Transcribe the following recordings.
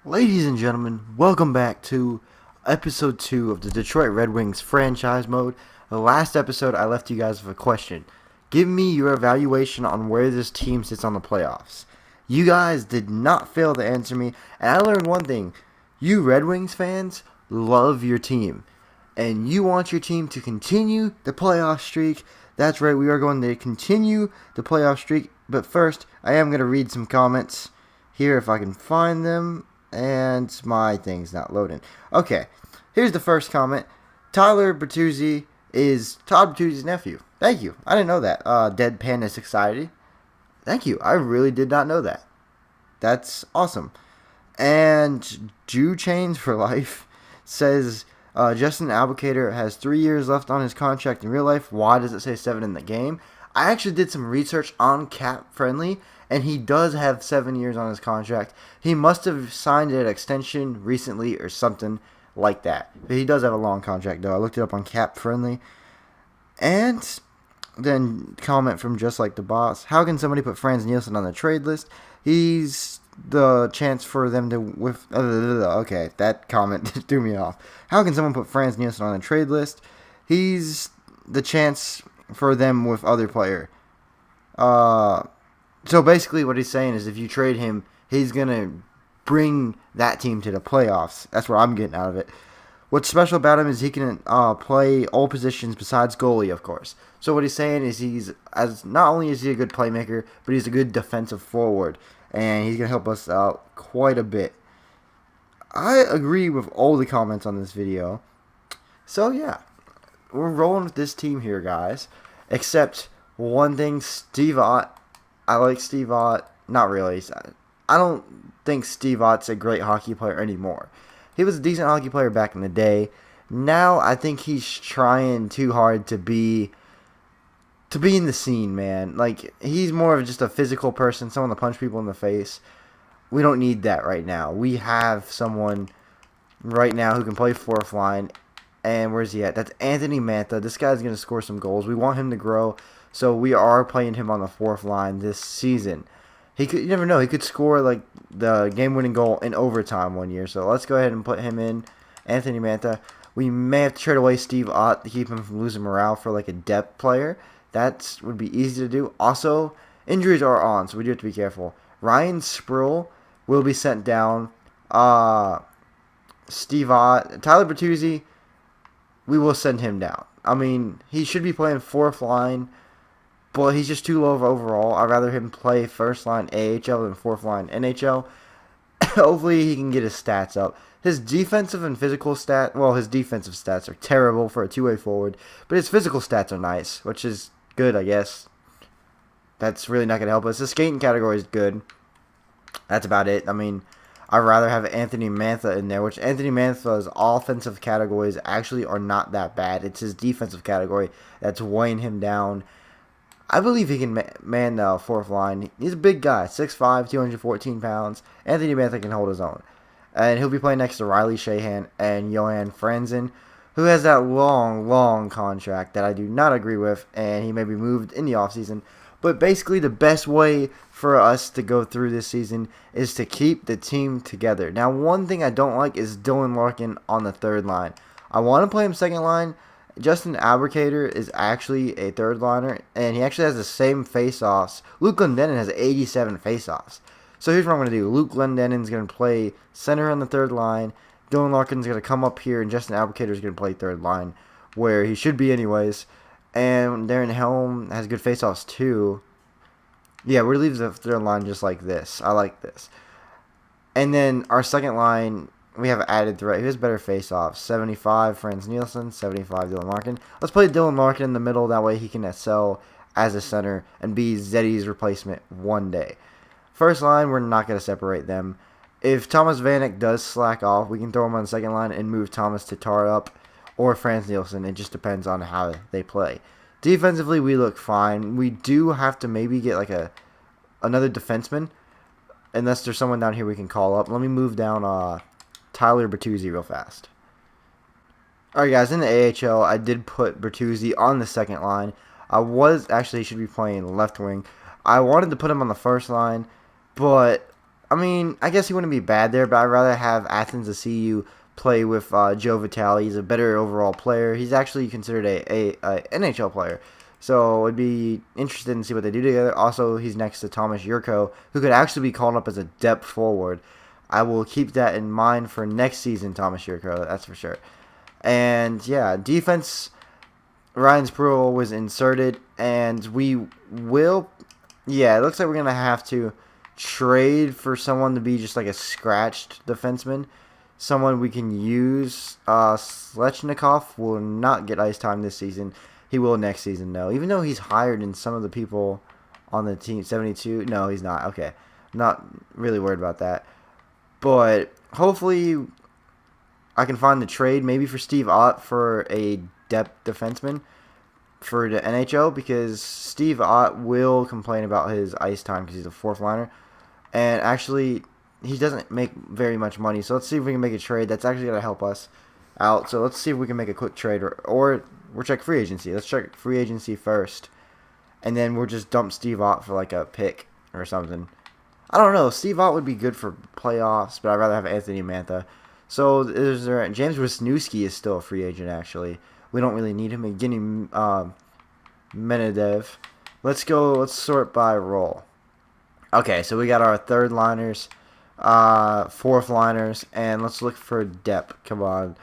Ladies and gentlemen, welcome back to episode 2 of the Detroit Red Wings franchise mode. The last episode I left you guys with a question. Give me your evaluation on where this team sits on the playoffs. You guys did not fail to answer me, and I learned one thing. You Red Wings fans love your team, and you want your team to continue the playoff streak. That's right, we are going to continue the playoff streak, but first, I am going to read some comments here if I can find them. And my thing's not loading. Okay, here's the first comment. Tyler Bertuzzi is Todd Bertuzzi's nephew. Thank you. I didn't know that. Dead Panda Society. Thank you. I really did not know that. That's awesome. And Jew Chains for Life says Justin Albuquerque has 3 years left on his contract in real life. Why does it say 7 in the game? I actually did some research on Cap Friendly, and he does have 7 years on his contract. He must have signed an extension recently or something like that. But he does have a long contract, though. I looked it up on Cap Friendly. And then comment from Just Like the Boss. How can somebody put Franz Nielsen on the trade list? He's the chance for them to... Okay, that comment threw me off. How can someone put Franz Nielsen on the trade list? He's the chance for them with other player. So basically what he's saying is if you trade him, he's going to bring that team to the playoffs. That's what I'm getting out of it. What's special about him is he can play all positions besides goalie, of course. So what he's saying is not only is he a good playmaker, but he's a good defensive forward. And he's going to help us out quite a bit. I agree with all the comments on this video. So yeah, we're rolling with this team here, guys. Except one thing, Steve Ott. I like Steve Ott. Not really. I don't think Steve Ott's a great hockey player anymore. He was a decent hockey player back in the day. Now I think he's trying too hard to be in the scene, man. Like, he's more of just a physical person, someone to punch people in the face. We don't need that right now. We have someone right now who can play fourth line. And where's he at? That's Anthony Mantha. This guy's going to score some goals. We want him to grow. So we are playing him on the fourth line this season. You never know. He could score like the game-winning goal in overtime one year. So let's go ahead and put him in. Anthony Mantha. We may have to trade away Steve Ott to keep him from losing morale for like a depth player. That would be easy to do. Also, injuries are on, so we do have to be careful. Ryan Sproul will be sent down. Steve Ott. Tyler Bertuzzi, we will send him down. I mean, he should be playing fourth line, but he's just too low overall. I'd rather him play first line AHL than fourth line NHL. Hopefully he can get his stats up. His defensive and physical his defensive stats are terrible for a two-way forward, but his physical stats are nice, which is good, I guess. That's really not going to help us. The skating category is good. That's about it. I mean, I'd rather have Anthony Mantha in there, which Anthony Mantha's offensive categories actually are not that bad. It's his defensive category that's weighing him down. I believe he can man the fourth line. He's a big guy, 6'5", 214 pounds. Anthony Mantha can hold his own. And he'll be playing next to Riley Shahan and Johan Franzen, who has that long contract that I do not agree with, and he may be moved in the offseason. But basically, the best way for us to go through this season is to keep the team together. Now, one thing I don't like is Dylan Larkin on the third line. I want to play him second line. Justin Albuquerque is actually a third liner, and he actually has the same face-offs. Luke Glendening has 87 face-offs. So here's what I'm going to do. Luke Glendening's going to play center on the third line. Dylan Larkin's going to come up here, and Justin Albuquerque is going to play third line, where he should be anyways. And Darren Helm has good face-offs too. Yeah, we're leaving the third line just like this. I like this. And then our second line, we have added threat. Who has better face-offs? 75 Franz Nielsen, 75 Dylan Larkin. Let's play Dylan Larkin in the middle. That way he can excel as a center and be Zeddy's replacement one day. First line, we're not going to separate them. If Thomas Vanek does slack off, we can throw him on the second line and move Thomas Tatar up or Franz Nielsen. It just depends on how they play. Defensively, we look fine. We do have to maybe get like another defenseman, unless there's someone down here we can call up. Let me move down Tyler Bertuzzi real fast. Alright guys, in the AHL, I did put Bertuzzi on the second line. He should be playing left wing. I wanted to put him on the first line, but I mean, I guess he wouldn't be bad there, but I'd rather have Athens to see you play with Joe Vitale. He's a better overall player. He's actually considered a NHL player. So it'd be interesting to see what they do together. Also, he's next to Thomas Yurko, who could actually be called up as a depth forward. I will keep that in mind for next season, Thomas Yurko, that's for sure. And yeah, defense, Ryan Spruill was inserted, and we will, yeah, it looks like we're going to have to trade for someone to be just like a scratched defenseman. Someone we can use. Slechnikov will not get ice time this season. He will next season, though. Even though he's higher than some of the people on the team, 72. No, he's not. Okay. Not really worried about that. But hopefully I can find the trade maybe for Steve Ott for a depth defenseman for the NHL, because Steve Ott will complain about his ice time because he's a fourth liner. And actually, he doesn't make very much money. So let's see if we can make a trade that's actually going to help us out. So let's see if we can make a quick trade, or we'll check free agency. Let's check free agency first. And then we'll just dump Steve Ott for like a pick or something. I don't know. Steve Ott would be good for playoffs, but I'd rather have Anthony Mantha. So James Wisniewski is still a free agent, actually. We don't really need him. Evgeny Menedev. Let's sort by role. Okay, so we got our third liners, fourth liners, and let's look for depth. Come on.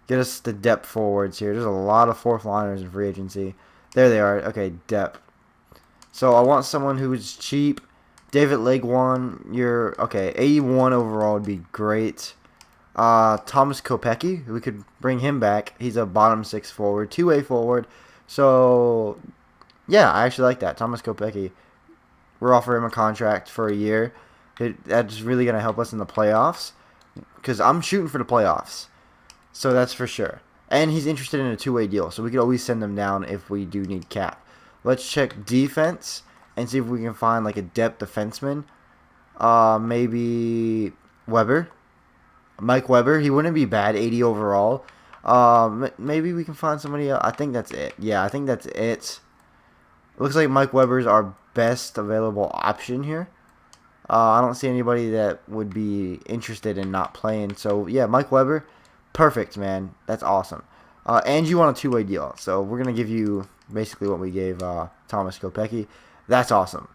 Get us the depth forwards here. There's a lot of fourth liners in free agency. There they are. Okay, depth. So I want someone who is cheap. David Legwan, okay, 81 overall would be great. Thomas Kopecky, we could bring him back. He's a bottom six forward, two-way forward. So, yeah, I actually like that. Thomas Kopecky. We're offering him a contract for a year. That's really going to help us in the playoffs, because I'm shooting for the playoffs. So that's for sure. And he's interested in a two-way deal, so we could always send him down if we do need cap. Let's check defense and see if we can find like a depth defenseman. Maybe Weber. Mike Weber. He wouldn't be bad, 80 overall. Maybe we can find somebody else. I think that's it. Yeah, I think that's it. It looks like Mike Weber's our best available option here. I don't see anybody that would be interested in not playing. So, yeah, Mike Weber. Perfect, man. That's awesome. And you want a two-way deal. So, we're going to give you basically what we gave Thomas Kopecky. That's awesome.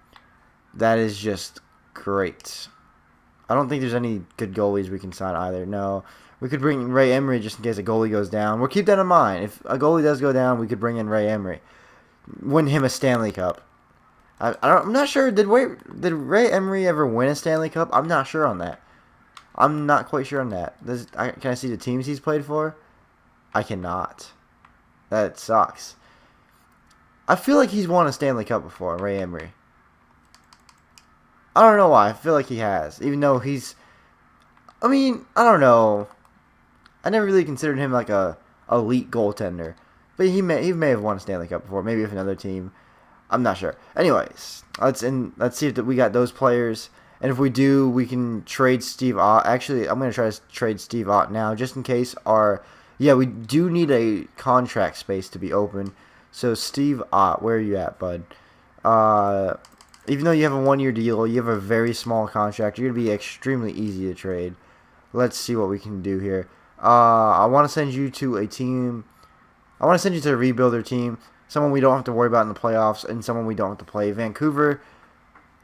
That is just great. I don't think there's any good goalies we can sign either. No. We could bring Ray Emery just in case a goalie goes down. We'll keep that in mind. If a goalie does go down, we could bring in Ray Emery. Win him a Stanley Cup. I'm not sure. Did Ray Emery ever win a Stanley Cup? I'm not sure on that. I'm not quite sure on that. Can I see the teams he's played for? I cannot. That sucks. I feel like he's won a Stanley Cup before, Ray Emery. I don't know why. I feel like he has. Even though he's... I mean, I don't know. I never really considered him like a elite goaltender. But he may have won a Stanley Cup before. Maybe with another team. I'm not sure. Anyways, let's see if we got those players. And if we do, we can trade Steve Ott. Actually, I'm going to try to trade Steve Ott now, just in case yeah, we do need a contract space to be open. So, Steve Ott, where are you at, bud? Even though you have a one-year deal, you have a very small contract. You're going to be extremely easy to trade. Let's see what we can do here. I want to send you to a team. I want to send you to a rebuilder team. Someone we don't have to worry about in the playoffs, and someone we don't have to play. Vancouver,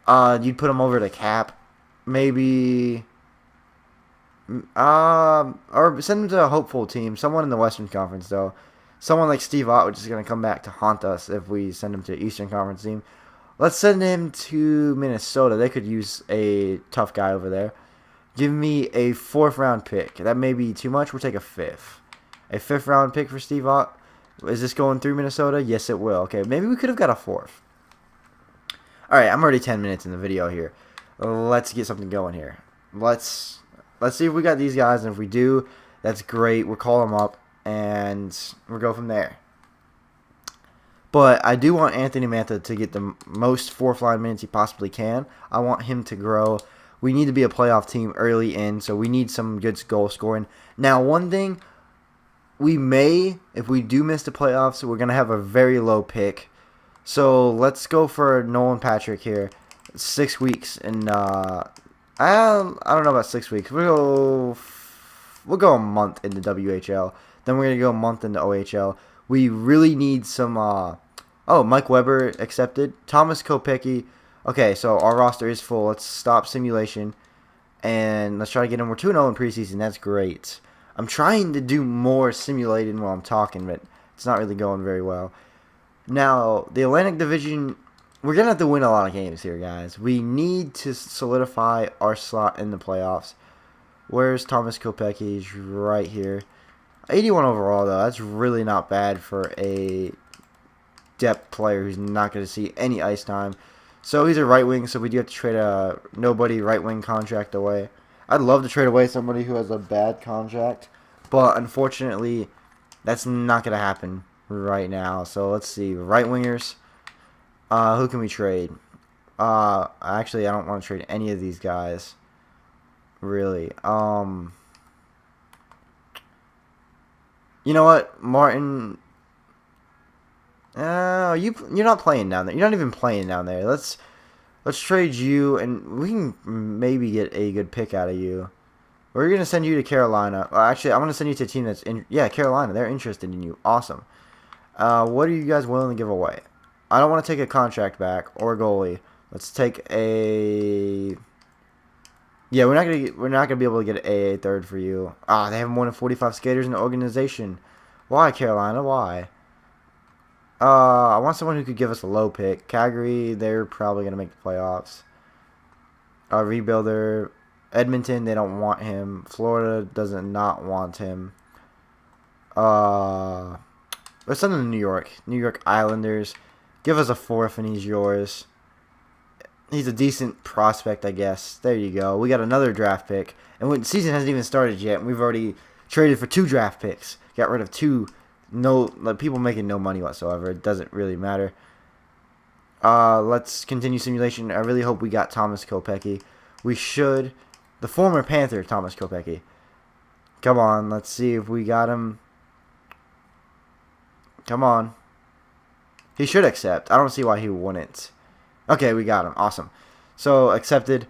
you'd put them over to cap. Maybe, or send them to a hopeful team. Someone in the Western Conference, though. Someone like Steve Ott, which is going to come back to haunt us if we send him to an Eastern Conference team. Let's send him to Minnesota. They could use a tough guy over there. Give me a 4th round pick. That may be too much. We'll take a 5th. A 5th round pick for Steve Ott. Is this going through Minnesota? Yes, it will. Okay, maybe we could have got a 4th. Alright, I'm already 10 minutes in the video here. Let's get something going here. Let's see if we got these guys, and if we do, that's great. We'll call them up, and we'll go from there. But I do want Anthony Mantha to get the most 4th line minutes he possibly can. I want him to grow. We need to be a playoff team early in, so we need some good goal scoring. Now, one thing, we may, if we do miss the playoffs, we're going to have a very low pick. So let's go for Nolan Patrick here. 6 weeks, and I I don't know about 6 weeks. We'll go a month into WHL. Then we're gonna go a month into OHL. We really need some. Oh, Mike Weber accepted. Thomas Kopecky. Okay, so our roster is full. Let's stop simulation and let's try to get him. We're 2-0 in preseason. That's great. I'm trying to do more simulating while I'm talking, but it's not really going very well. Now, the Atlantic Division, we're going to have to win a lot of games here, guys. We need to solidify our slot in the playoffs. Where's Thomas Kopecky? He's right here. 81 overall, though. That's really not bad for a depth player who's not going to see any ice time. So he's a right wing, so we do have to trade a nobody right wing contract away. I'd love to trade away somebody who has a bad contract, but unfortunately, that's not going to happen right now. So let's see. Right wingers. Who can we trade? Actually, I don't want to trade any of these guys. Really. You know what, Martin? You're not playing down there. You're not even playing down there. Let's trade you, and we can maybe get a good pick out of you. We're gonna send you to Carolina. Actually, I'm gonna send you to a team that's in. Yeah, Carolina. They're interested in you. Awesome. What are you guys willing to give away? I don't want to take a contract back or a goalie. Let's take a. Yeah, we're not gonna be able to get an AA third for you. They have more than 45 skaters in the organization. Why, Carolina? Why? I want someone who could give us a low pick. Calgary, they're probably gonna make the playoffs. Rebuilder, Edmonton, they don't want him. Florida doesn't not want him. Let's send him to New York. New York Islanders. Give us a fourth and he's yours. He's a decent prospect, I guess. There you go. We got another draft pick. And the season hasn't even started yet. And we've already traded for 2 draft picks. Got rid of 2. People making no money whatsoever. It doesn't really matter. Let's continue simulation. I really hope we got Thomas Kopecky. We should. The former Panther, Thomas Kopecky. Come on. Let's see if we got him. Come on. He should accept. I don't see why he wouldn't. Okay, we got him. Awesome. So, accepted.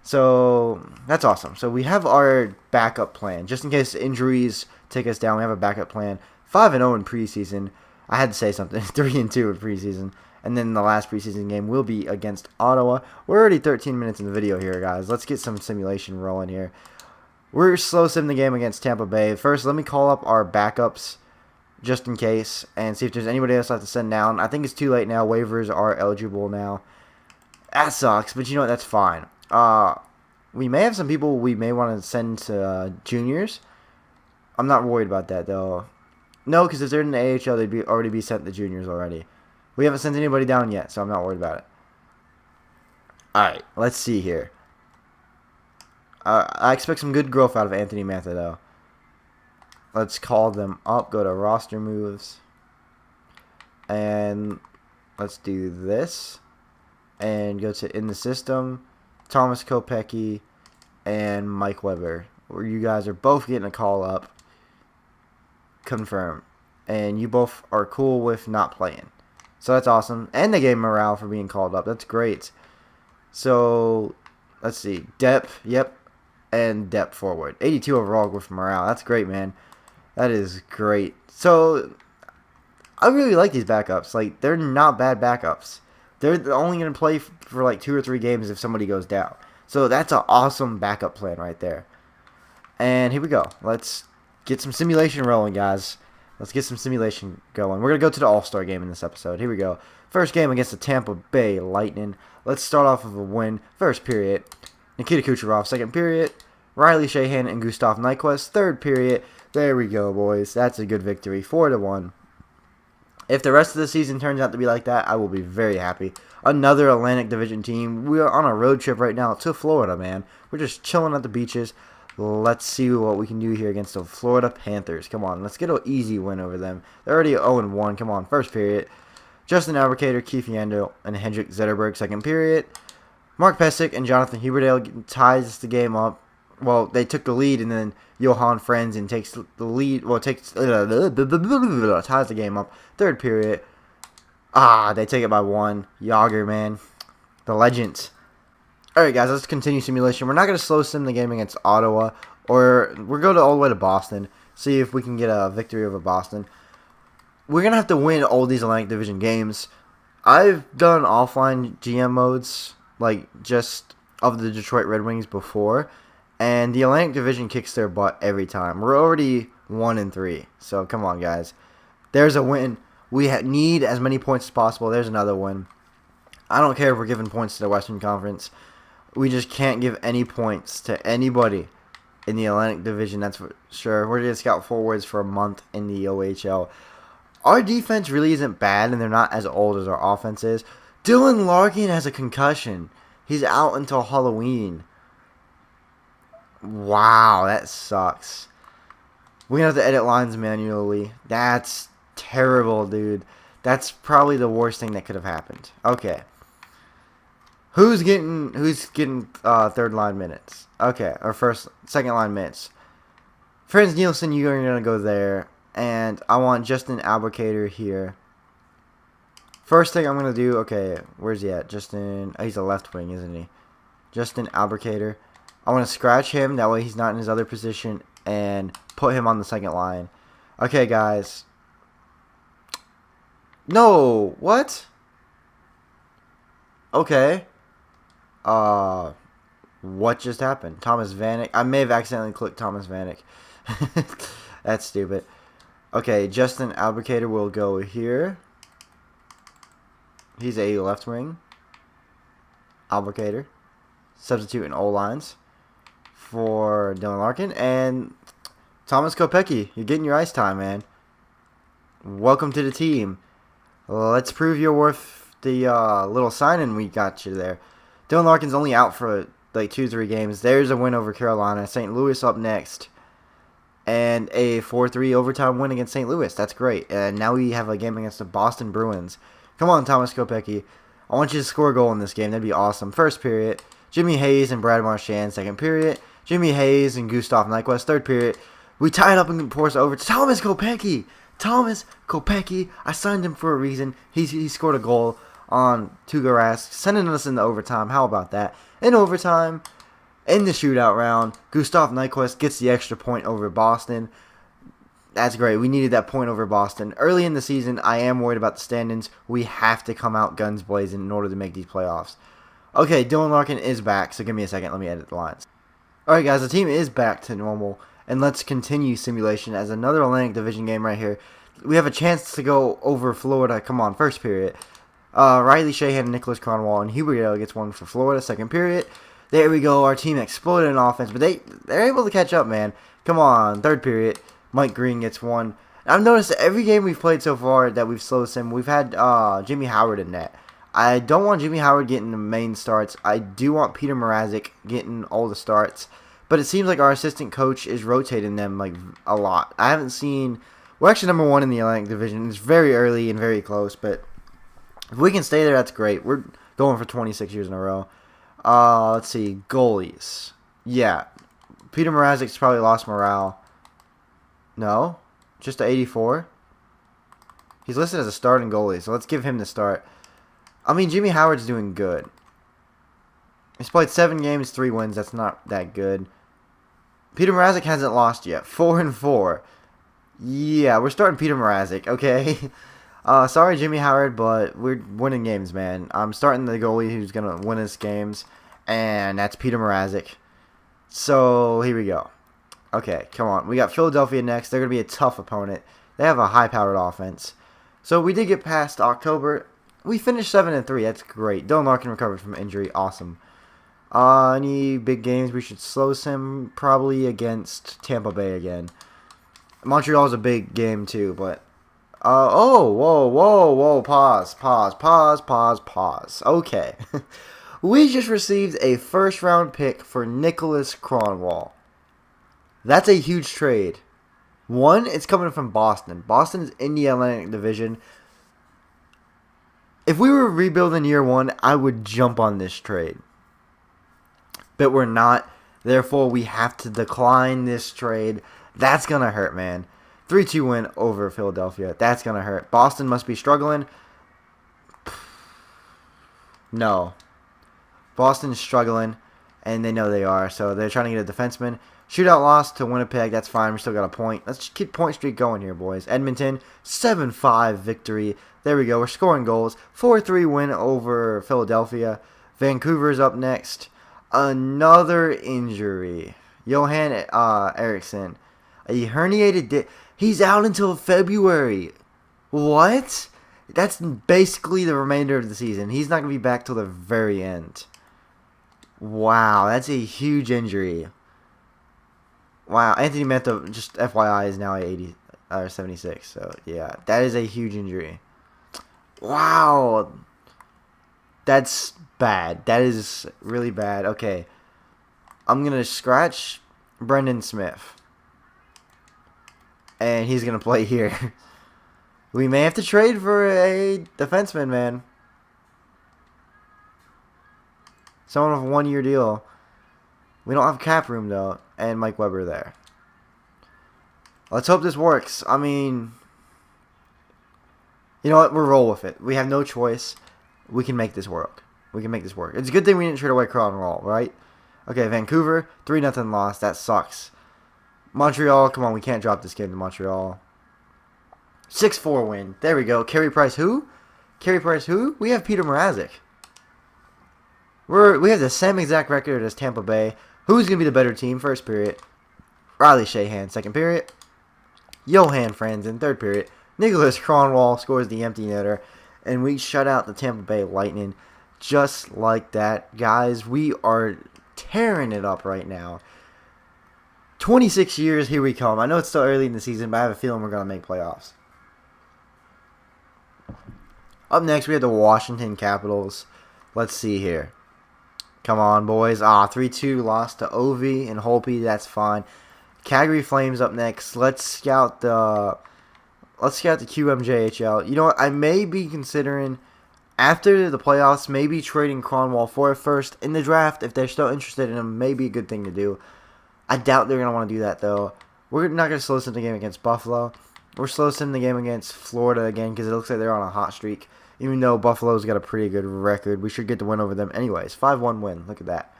So, that's awesome. So, we have our backup plan. Just in case injuries take us down, we have a backup plan. 5-0 in preseason. I had to say something. 3-2 in preseason. And then the last preseason game will be against Ottawa. We're already 13 minutes in the video here, guys. Let's get some simulation rolling here. We're slow sim the game against Tampa Bay. First, let me call up our backups just in case and see if there's anybody else I have to send down. I think it's too late now. Waivers are eligible now. That sucks, but you know what? That's fine. We may have some people we may want to send to juniors. I'm not worried about that, though. No, because if they're in the AHL, they'd already be sent to juniors already. We haven't sent anybody down yet, so I'm not worried about it. Alright, let's see here. I expect some good growth out of Anthony Mantha, though. Let's call them up. Go to roster moves. And let's do this. And go to in the system. Thomas Kopecky and Mike Weber. Where you guys are both getting a call up. Confirm. And you both are cool with not playing. So that's awesome. And they gave morale for being called up. That's great. So, let's see. Depth, yep. And depth forward. 82 overall with morale. That's great, man. That is great. So, I really like these backups. Like, they're not bad backups. They're only going to play for like 2 or 3 games if somebody goes down. So, that's an awesome backup plan right there. And here we go. Let's get some simulation rolling, guys. Let's get some simulation going. We're going to go to the All-Star game in this episode. Here we go. First game against the Tampa Bay Lightning. Let's start off with a win. First period, Nikita Kucherov. Second period, Riley Sheahan and Gustav Nyquist. Third period, there we go, boys. That's a good victory. 4-1. If the rest of the season turns out to be like that, I will be very happy. Another Atlantic Division team. We are on a road trip right now to Florida, man. We're just chilling at the beaches. Let's see what we can do here against the Florida Panthers. Come on, let's get an easy win over them. They're already 0-1. Come on, first period. Justin Albricator, Keith Yandel, and Hendrik Zetterberg. Second period. Mark Pesic and Jonathan Huberdale ties the game up. Well, they took the lead, and then Johan Franzen takes the lead. Well, ties the game up. Third period. They take it by 1. Yager, man. The legend. Alright, guys, let's continue simulation. We're not going to slow sim the game against Ottawa, or we're going all the way to Boston, see if we can get a victory over Boston. We're going to have to win all these Atlantic Division games. I've done offline GM modes, like just of the Detroit Red Wings before, and the Atlantic Division kicks their butt every time. We're already 1-3, so come on, guys. There's a win. We need as many points as possible. There's another win. I don't care if we're giving points to the Western Conference. We just can't give any points to anybody in the Atlantic Division, that's for sure. We're going to scout forwards for a month in the OHL. Our defense really isn't bad, and they're not as old as our offense is. Dylan Larkin has a concussion. He's out until Halloween. Wow, that sucks. We're going to have to edit lines manually. That's terrible, dude. That's probably the worst thing that could have happened. Okay. Who's getting third line minutes? Okay, or second line minutes. Franz Nielsen, you're gonna go there, and I want Justin Albuquerque here. First thing I'm gonna do. Okay, where's he at? Justin. Oh, he's a left wing, isn't he? Justin Albuquerque. I want to scratch him. That way he's not in his other position, and put him on the second line. Okay, guys. No, what? Okay. What just happened? Thomas Vanek. I may have accidentally clicked Thomas Vanek. That's stupid. Okay, Justin Albuquerque will go here. He's a left wing. Albuquerque. Substitute in all lines for Dylan Larkin. And Thomas Kopecky. You're getting your ice time, man. Welcome to the team. Let's prove you're worth the little sign-in we got you there. Dylan Larkin's only out for like 2-3 games. There's a win over Carolina. St. Louis up next. And a 4-3 overtime win against St. Louis. That's great. And now we have a game against the Boston Bruins. Come on, Thomas Kopecky. I want you to score a goal in this game. That'd be awesome. First period, Jimmy Hayes and Brad Marchand. Second period, Jimmy Hayes and Gustav Nyquist. Third period, we tie it up and force over to Thomas Kopecky. Thomas Kopecky. I signed him for a reason. He scored a goal on Tuukka Rask, sending us into overtime. How about that? In overtime, in the shootout round, Gustav Nyquist gets the extra point over Boston. That's great. We needed that point over Boston. Early in the season, I am worried about the standings. We have to come out guns blazing in order to make these playoffs. Okay, Dylan Larkin is back, so give me a second. Let me edit the lines. Alright, guys, the team is back to normal, and let's continue simulation as another Atlantic Division game right here. We have a chance to go over Florida. Come on, first period. Riley Shahan and Nicholas Cronwall and Huberdeau gets one for Florida. Second period. There we go. Our team exploded in offense, but they're able to catch up, man. Come on, third period. Mike Green gets one. I've noticed that every game we've played so far that we've slowed sim, we've had Jimmy Howard in net. I don't want Jimmy Howard getting the main starts. I do want Peter Mrazek getting all the starts. But it seems like our assistant coach is rotating them like a lot. I haven't seen... We're actually number one in the Atlantic Division. It's very early and very close, but if we can stay there, that's great. We're going for 26 years in a row. Let's see. Goalies. Yeah. Peter Mrazek's probably lost morale. No? Just a 84? He's listed as a starting goalie, so let's give him the start. I mean, Jimmy Howard's doing good. He's played 7 games, 3 wins. That's not that good. Peter Mrazek hasn't lost yet. 4-4. Yeah, we're starting Peter Mrazek, okay? Sorry, Jimmy Howard, but we're winning games, man. I'm starting the goalie who's going to win us games, and that's Peter Mrazek. So, here we go. Okay, come on. We got Philadelphia next. They're going to be a tough opponent. They have a high-powered offense. So, we did get past October. We finished 7-3. That's great. Dylan Larkin recovered from injury. Awesome. Any big games we should slow sim? Probably against Tampa Bay again. Montreal's a big game, too, but... whoa. Pause. Okay. We just received a first-round pick for Nicholas Cronwall. That's a huge trade. One, it's coming from Boston. Boston's in the Atlantic Division. If we were rebuilding year one, I would jump on this trade. But we're not. Therefore, we have to decline this trade. That's going to hurt, man. 3-2 win over Philadelphia. That's going to hurt. Boston must be struggling. No. Boston's struggling, and they know they are, so they're trying to get a defenseman. Shootout loss to Winnipeg. That's fine. We still got a point. Let's just keep point streak going here, boys. Edmonton, 7-5 victory. There we go. We're scoring goals. 4-3 win over Philadelphia. Vancouver's up next. Another injury. Johan Eriksson. A herniated disc. He's out until February. What? That's basically the remainder of the season. He's not going to be back till the very end. Wow, that's a huge injury. Wow, Anthony Mantha, just FYI, is now at 80 or 76. So, yeah, that is a huge injury. Wow. That's bad. That is really bad. Okay. I'm going to scratch Brendan Smith. And he's going to play here. We may have to trade for a defenseman, man. Someone with a 1-year deal. We don't have cap room, though. And Mike Weber there. Let's hope this works. I mean, you know what? We'll roll with it. We have no choice. We can make this work. We can make this work. It's a good thing we didn't trade away Cronwall, right? Okay, Vancouver, 3-0 loss. That sucks. Montreal, come on. We can't drop this game to Montreal. 6-4 win. There we go. Carey Price who? Carey Price who? We have Peter Mrazek. We have the same exact record as Tampa Bay. Who's going to be the better team? First period. Riley Shahan. Second period. Johan Franzen. Third period. Nicholas Cronwall scores the empty netter. And we shut out the Tampa Bay Lightning just like that. Guys, we are tearing it up right now. 26 years, here we come. I know it's still early in the season, but I have a feeling we're going to make playoffs. Up next, we have the Washington Capitals. Let's see here. Come on, boys. 3-2 loss to Ovi and Holpe. That's fine. Calgary Flames up next. Let's scout the QMJHL. You know what? I may be considering, after the playoffs, maybe trading Cronwall for a first in the draft. If they're still interested in him, may be a good thing to do. I doubt they're going to want to do that, though. We're not going to slow sim the game against Buffalo. We're slow sim the game against Florida again because it looks like they're on a hot streak. Even though Buffalo's got a pretty good record, we should get the win over them anyways. 5-1 win. Look at that.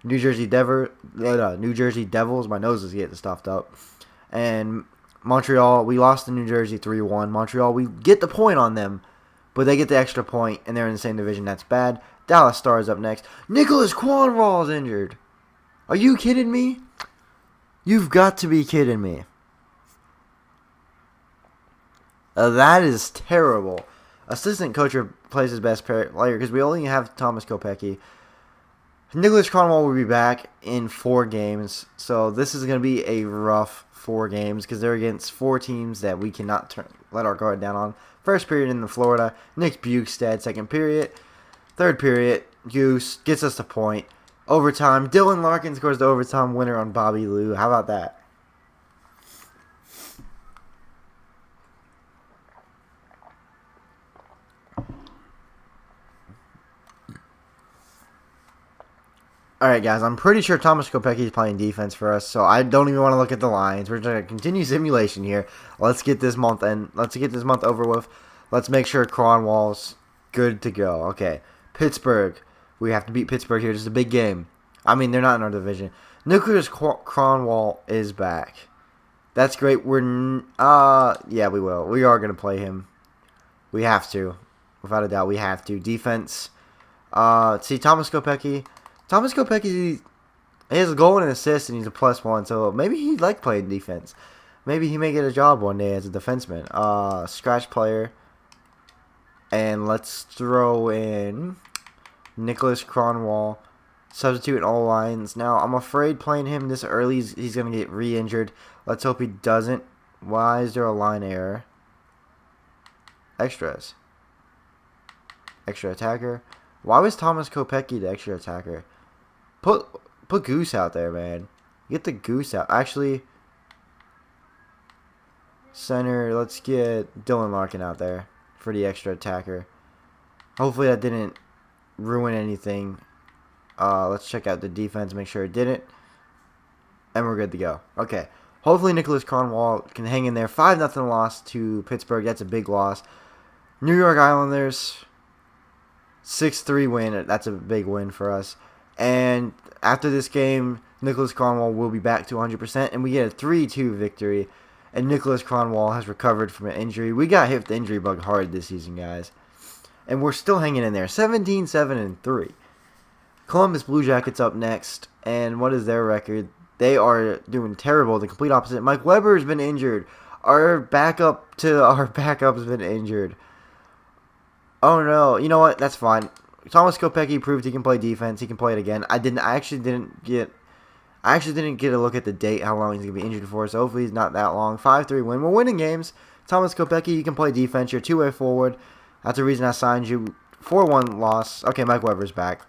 New Jersey Devils. My nose is getting stuffed up. And Montreal, we lost to New Jersey 3-1. Montreal, we get the point on them, but they get the extra point, and they're in the same division. That's bad. Dallas Stars up next. Nicholas Cronwall is injured. Are you kidding me? You've got to be kidding me. That is terrible. Assistant coach plays his best player because we only have Thomas Kopecky. Nicholas Cronwall will be back in 4 games. So this is going to be a rough 4 games because they're against 4 teams that we cannot let our guard down on. First period in Florida, Nick Bukestad. Second period. Third period, Goose gets us the point. Overtime, Dylan Larkin scores the overtime winner on Bobby Lou. How about that? Alright, guys, I'm pretty sure Thomas Kopecky is playing defense for us, so I don't even want to look at the lines. We're going to continue simulation here. Let's get this month over with. Let's make sure Cronwall's good to go. Okay, Pittsburgh. We have to beat Pittsburgh here. This is a big game. I mean, they're not in our division. Nicholas Cronwall is back. That's great. Yeah, we will. We are going to play him. We have to. Without a doubt, we have to. Defense. See, Thomas Kopecky. Thomas Kopecky, he has a goal and an assist, and he's a +1, so maybe he'd like playing defense. Maybe he may get a job one day as a defenseman. Scratch player. And let's throw in Nicholas Cronwall. Substitute in all lines. Now, I'm afraid playing him this early, he's going to get re-injured. Let's hope he doesn't. Why is there a line error? Extras. Extra attacker. Why was Thomas Kopecky the extra attacker? Put Goose out there, man. Get the Goose out. Actually, center, let's get Dylan Larkin out there for the extra attacker. Hopefully that didn't ruin anything. Let's check out the defense, make sure it didn't. And we're good to go. Okay. Hopefully Nicholas Cronwall can hang in there. 5-0 loss to Pittsburgh. That's a big loss. New York Islanders. 6-3 win. That's a big win for us. And after this game, Nicholas Cronwall will be back to 100%, and we get a 3-2 victory. And Nicholas Cronwall has recovered from an injury. We got hit with the injury bug hard this season, guys. And we're still hanging in there. 17-7-3. Columbus Blue Jackets up next. And what is their record? They are doing terrible. The complete opposite. Mike Weber has been injured. Our backup has been injured. Oh no. You know what? That's fine. Thomas Kopecky proved he can play defense. He can play it again. I actually didn't get a look at the date, how long he's going to be injured for, so hopefully he's not that long. 5-3 win. We're winning games. Thomas Kopecky, you can play defense. You're two-way forward. That's the reason I signed you. 4-1 loss. Okay, Mike Weber's back.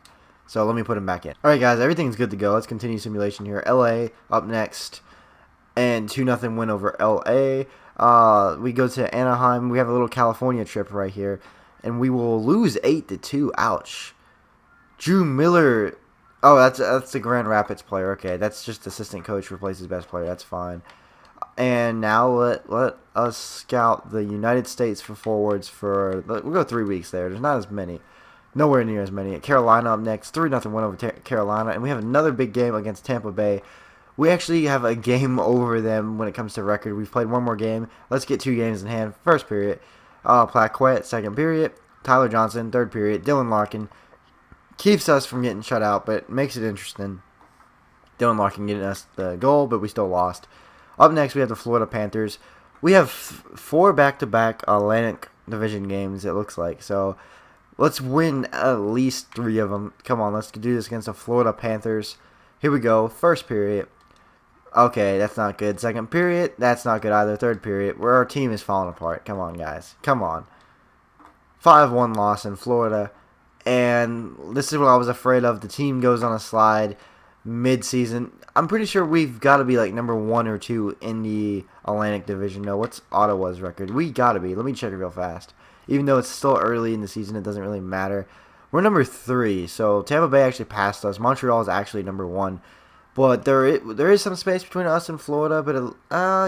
So let me put him back in. Alright, guys, everything's good to go. Let's continue simulation here. LA up next. And 2-0 win over LA. We go to Anaheim. We have a little California trip right here. And we will lose 8-2. Ouch. Drew Miller. Oh, that's the Grand Rapids player. Okay, that's just assistant coach replaces best player. That's fine. And now let us scout the United States for forwards for... We'll go 3 weeks there. There's not as many. Nowhere near as many. Carolina up next. 3-0 win over Carolina. And we have another big game against Tampa Bay. We actually have a game over them when it comes to record. We've played one more game. Let's get 2 games in hand. First period. Plaquette, second period. Tyler Johnson, third period. Dylan Larkin. Keeps us from getting shut out, but makes it interesting. Dylan Larkin getting us the goal, but we still lost. Up next, we have the Florida Panthers. We have 4 back-to-back Atlantic Division games, it looks like. So, let's win at least 3 of them. Come on, let's do this against the Florida Panthers. Here we go. First period. Okay, that's not good. Second period. That's not good either. Third period. Where our team is falling apart. Come on, guys. Come on. 5-1 loss in Florida. And this is what I was afraid of. The team goes on a slide mid-season. I'm pretty sure we've got to be like number 1 or 2 in the Atlantic Division. No, what's Ottawa's record? We got to be. Let me check it real fast. Even though it's still early in the season, it doesn't really matter. We're number 3, so Tampa Bay actually passed us. Montreal is actually number 1. But there is some space between us and Florida. But,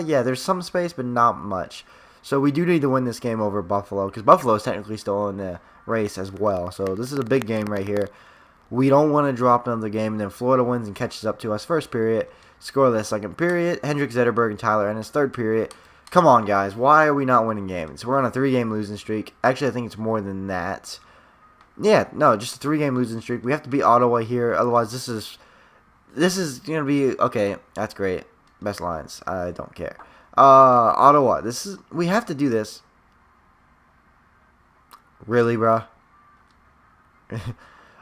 yeah, there's some space, but not much. So we do need to win this game over Buffalo, because Buffalo is technically still in the race as well. So this is a big game right here. We don't want to drop another game, and then Florida wins and catches up to us. First period, scoreless. Second period, Hendrik Zetterberg and Tyler Ennis. Third period, come on, guys. Why are we not winning games? We're on a 3-game losing streak. Actually, I think it's more than that. Yeah, no, just a 3-game losing streak. We have to beat Ottawa here. Otherwise, this is going to be... Okay, that's great. Best lines. I don't care. Ottawa. We have to do this. Really, bruh?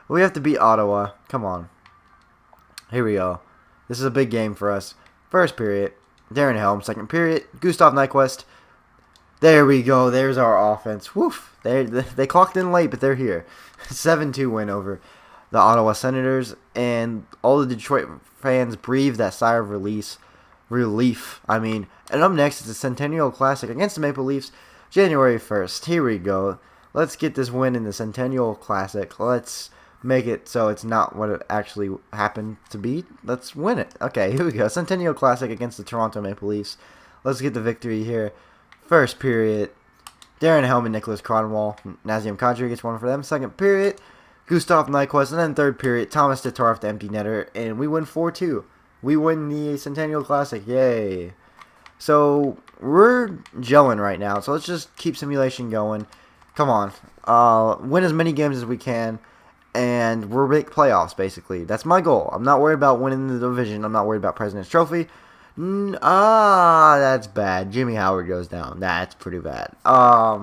We have to beat Ottawa. Come on. Here we go. This is a big game for us. First period, Darren Helm. Second period, Gustav Nyquist. There we go. There's our offense. Woof. They clocked in late, but they're here. 7-2 win over the Ottawa Senators. And all the Detroit fans breathe that sigh of relief. I mean, and up next is the Centennial Classic against the Maple Leafs, January 1st. Here we go. Let's get this win in the Centennial Classic. Let's make it so it's not what it actually happened to be. Let's win it. Okay, here we go. Centennial Classic against the Toronto Maple Leafs. Let's get the victory here. First period, Darren Helm and Nicholas Cronwall. Nazem Kadri gets one for them. Second period, Gustav Nyquist. And then third period, Thomas Tatarov, the empty netter. And we win 4-2. We win the Centennial Classic. Yay. So, we're gelling right now. So, let's just keep simulation going. Come on. Win as many games as we can. And we're big playoffs, basically. That's my goal. I'm not worried about winning the division. I'm not worried about President's Trophy. That's bad. Jimmy Howard goes down. That's pretty bad. I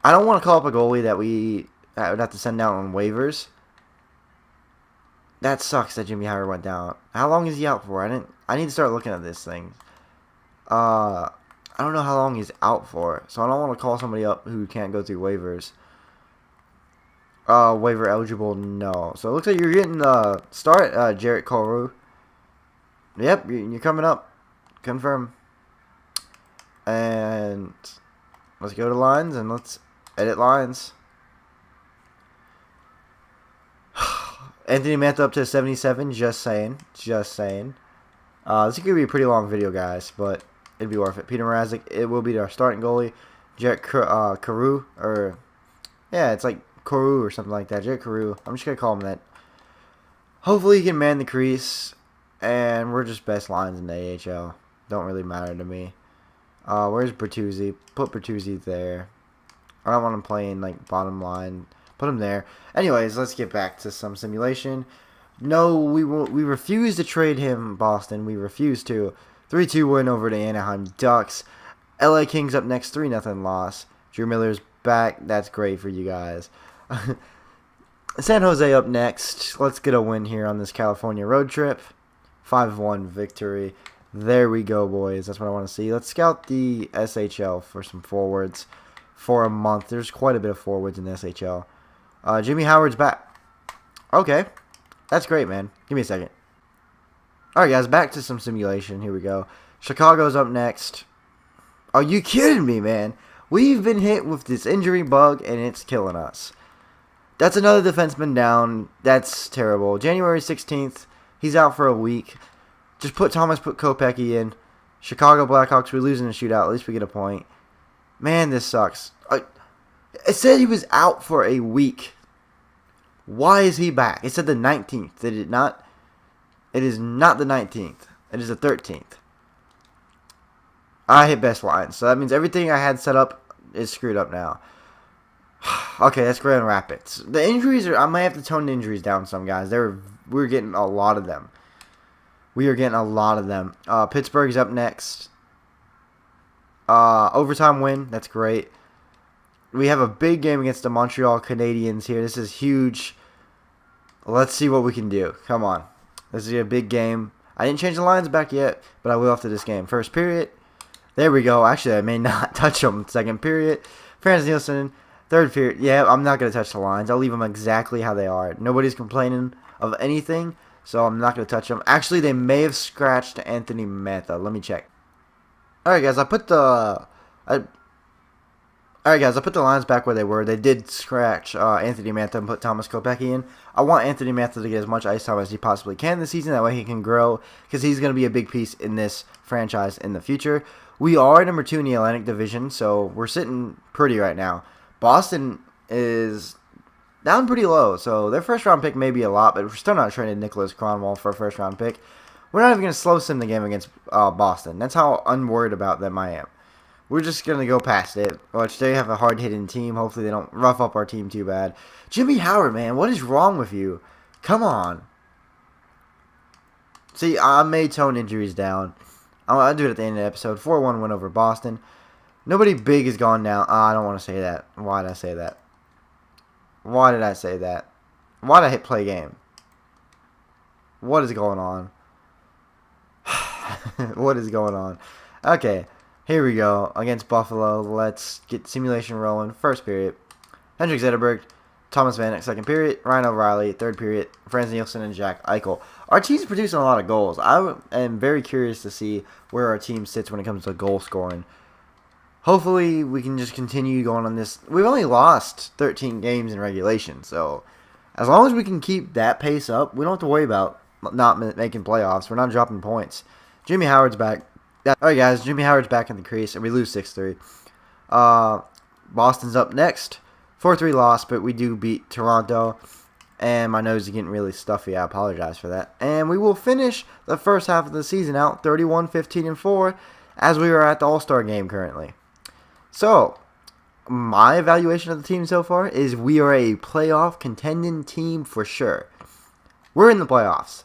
don't want to call up a goalie that we would have to send out on waivers. That sucks that Jimmy Howard went down. How long is he out for? I need to start looking at this thing. I don't know how long he's out for, so I don't want to call somebody up who can't go through waivers. Waiver eligible, no. So it looks like you're getting start, Jarrett Carew. Yep, you're coming up. Confirm. And let's go to lines and let's edit lines. Anthony Mantha up to 77. Just saying. Just saying. This is going to be a pretty long video, guys, but it'd be worth it. Peter Mrazek, it will be our starting goalie. Jarrett Carew, or... Yeah, it's like Koru or something like that. Jake Koru. I'm just going to call him that. Hopefully he can man the crease. And we're just best lines in the AHL. Don't really matter to me. Where's Bertuzzi? Put Bertuzzi there. I don't want him playing like bottom line. Put him there. Anyways, let's get back to some simulation. No, we refuse to trade him, Boston. We refuse to. 3-2 win over the Anaheim Ducks. LA Kings up next, 3-0 loss. Drew Miller's back. That's great for you guys. San Jose up next. Let's get a win here on this California road trip. 5-1 victory. There we go, boys. That's what I want to see. Let's scout the SHL for some forwards for a month. There's quite a bit of forwards in the SHL. Jimmy Howard's back. Okay. That's great, man. Give me a second. Alright, guys. Back to some simulation. Here we go. Chicago's up next. Are you kidding me, man? We've been hit with this injury bug, and it's killing us. That's another defenseman down. That's terrible. January 16th. He's out for a week. Just put Kopecki in. Chicago Blackhawks, we're losing the shootout. At least we get a point. Man, this sucks. It said he was out for a week. Why is he back? It said the 19th. Did it not? It is not the 19th. It is the 13th. I hit best line. So that means everything I had set up is screwed up now. Okay, that's Grand Rapids. The injuries I might have to tone the injuries down some, guys. We're getting a lot of them. We are getting a lot of them. Pittsburgh's up next. Overtime win. That's great. We have a big game against the Montreal Canadiens here. This is huge. Let's see what we can do. Come on. This is a big game. I didn't change the lines back yet, but I will after this game. First period. There we go. Actually, I may not touch them. Second period. Franz Nielsen. Third period. Yeah, I'm not going to touch the lines. I'll leave them exactly how they are. Nobody's complaining of anything, so I'm not going to touch them. Actually, they may have scratched Anthony Mantha. Let me check. Alright, guys. I put the lines back where they were. They did scratch Anthony Mantha and put Thomas Kopecki in. I want Anthony Mantha to get as much ice time as he possibly can this season. That way he can grow, because he's going to be a big piece in this franchise in the future. We are number 2 in the Atlantic Division, so we're sitting pretty right now. Boston is down pretty low, so their first-round pick may be a lot, but we're still not trading Nicholas Kronwall for a first-round pick. We're not even going to slow sim the game against Boston. That's how unworried about them I am. We're just going to go past it, which they have a hard-hitting team. Hopefully they don't rough up our team too bad. Jimmy Howard, man, what is wrong with you? Come on. See, I may tone injuries down. I'll do it at the end of the episode. 4-1 win over Boston. Nobody big has gone down. I don't want to say that. Why did I say that? Why did I say that? Why did I hit play game? What is going on? What is going on? Okay, here we go. Against Buffalo, let's get simulation rolling. First period. Hendrik Zetterberg, Thomas Vanek, second period. Ryan O'Reilly, third period. Franz Nielsen and Jack Eichel. Our team's producing a lot of goals. I am very curious to see where our team sits when it comes to goal scoring. Hopefully, we can just continue going on this. We've only lost 13 games in regulation, so as long as we can keep that pace up, we don't have to worry about not making playoffs. We're not dropping points. Jimmy Howard's back. Alright, guys, Jimmy Howard's back in the crease, and we lose 6-3. Boston's up next. 4-3 loss, but we do beat Toronto, and my nose is getting really stuffy. I apologize for that. And we will finish the first half of the season out 31-15-4, as we are at the All-Star game currently. So, my evaluation of the team so far is we are a playoff contending team for sure. We're in the playoffs.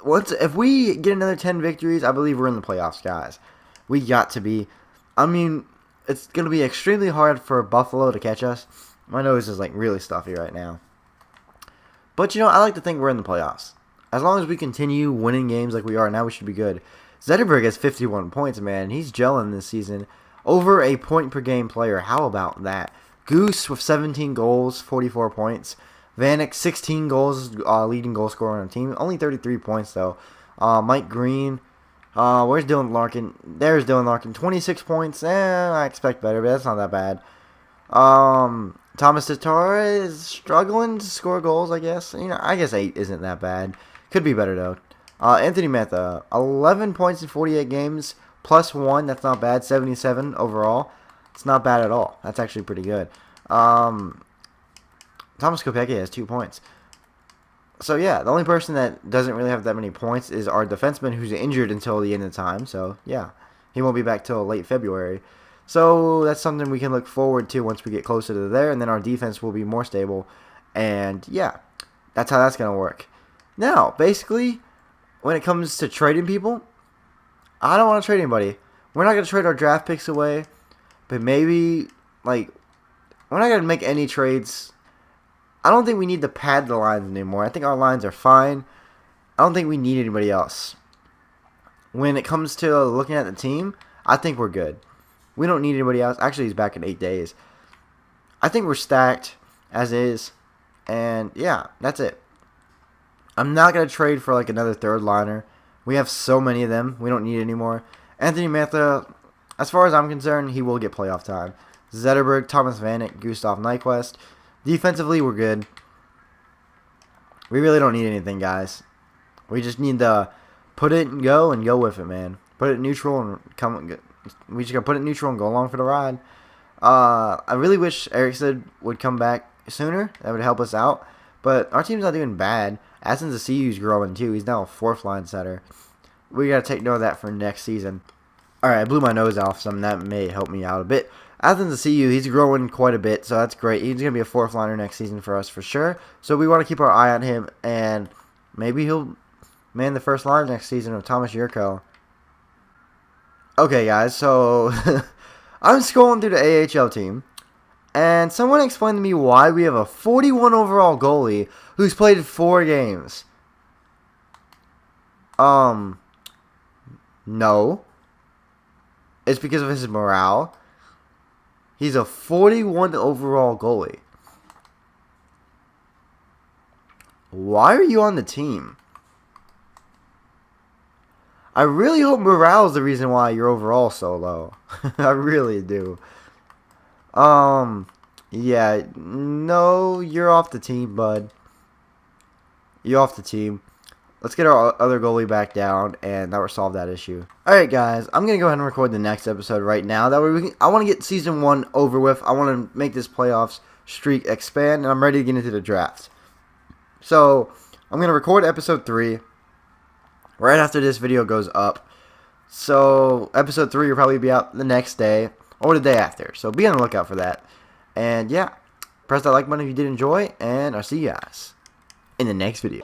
If we get another 10 victories, I believe we're in the playoffs, guys. We got to be. I mean, it's going to be extremely hard for Buffalo to catch us. My nose is like really stuffy right now. But, I like to think we're in the playoffs. As long as we continue winning games like we are now, we should be good. Zetterberg has 51 points, man. He's gelling this season. Over a point-per-game player. How about that? Goose with 17 goals, 44 points. Vanek, 16 goals, leading goal scorer on the team. Only 33 points, though. Mike Green. Where's Dylan Larkin? There's Dylan Larkin. 26 points. I expect better, but that's not that bad. Thomas Tatar is struggling to score goals, I guess. I guess 8 isn't that bad. Could be better, though. Anthony Mantha, 11 points in 48 games. Plus 1, that's not bad. 77 overall. It's not bad at all. That's actually pretty good. Thomas Kopecky has 2 points. So yeah, the only person that doesn't really have that many points is our defenseman, who's injured until the end of the time. So yeah, he won't be back till late February. So that's something we can look forward to once we get closer to there, and then our defense will be more stable. And yeah, that's how that's gonna work. Now, basically, when it comes to trading people, I don't want to trade anybody. We're not gonna trade our draft picks away, but maybe like we're not gonna make any trades. I don't think we need to pad the lines anymore. I think our lines are fine. I don't think we need anybody else. When it comes to looking at the team, I think we're good. We don't need anybody else. Actually, he's back in 8 days. I think we're stacked as is. And yeah, that's it. I'm not going to trade for like another third liner. We have so many of them. We don't need any more. Anthony Mantha, as far as I'm concerned, he will get playoff time. Zetterberg, Thomas Vanek, Gustav Nyquist. Defensively, we're good. We really don't need anything, guys. We just need to put it and go with it, man. Put it neutral and come. We just gotta put it neutral and go along for the ride. I really wish Eriksson would come back sooner. That would help us out. But our team's not doing bad. Athens is growing too. He's now a 4th line setter. We gotta take note of that for next season. Alright, I blew my nose off some. That may help me out a bit. Athens he's growing quite a bit, so that's great. He's going to be a 4th liner next season for us for sure. So we want to keep our eye on him, and maybe he'll man the first line next season of Thomas Yurko. Okay, guys, so I'm scrolling through the AHL team, and someone explained to me why we have a 41 overall goalie who's played 4 games. No. It's because of his morale. He's a 41 overall goalie. Why are you on the team? I really hope morale is the reason why you're overall so low. I really do. Yeah, no, you're off the team, bud. You're off the team. Let's get our other goalie back down, and that will solve that issue. Alright, guys, I'm going to go ahead and record the next episode right now. That way I want to get Season 1 over with. I want to make this playoffs streak expand, and I'm ready to get into the draft. So, I'm going to record Episode 3 right after this video goes up. So, Episode 3 will probably be out the next day, or the day after. So, be on the lookout for that. And, yeah, press that like button if you did enjoy, and I'll see you guys in the next video.